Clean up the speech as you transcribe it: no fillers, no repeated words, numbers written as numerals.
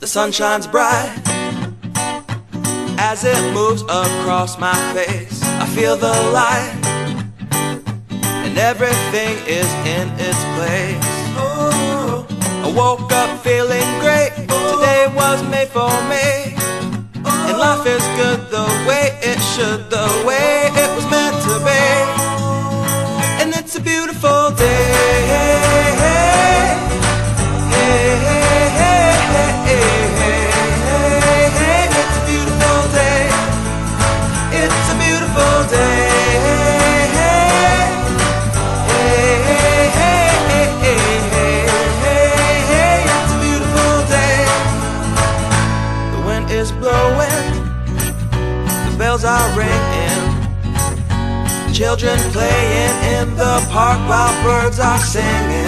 The sun shines bright as it moves across my face. I feel the light and everything is in its place. Oh, I woke up feeling great. Today was made for me, and life is good the way it should, the way it was meant to be. And it's a beautiful day. It's a beautiful day. It's a beautiful day. It's a beautiful day. The wind is blowing, the bells are ringing, children playing in the park while birds are singing.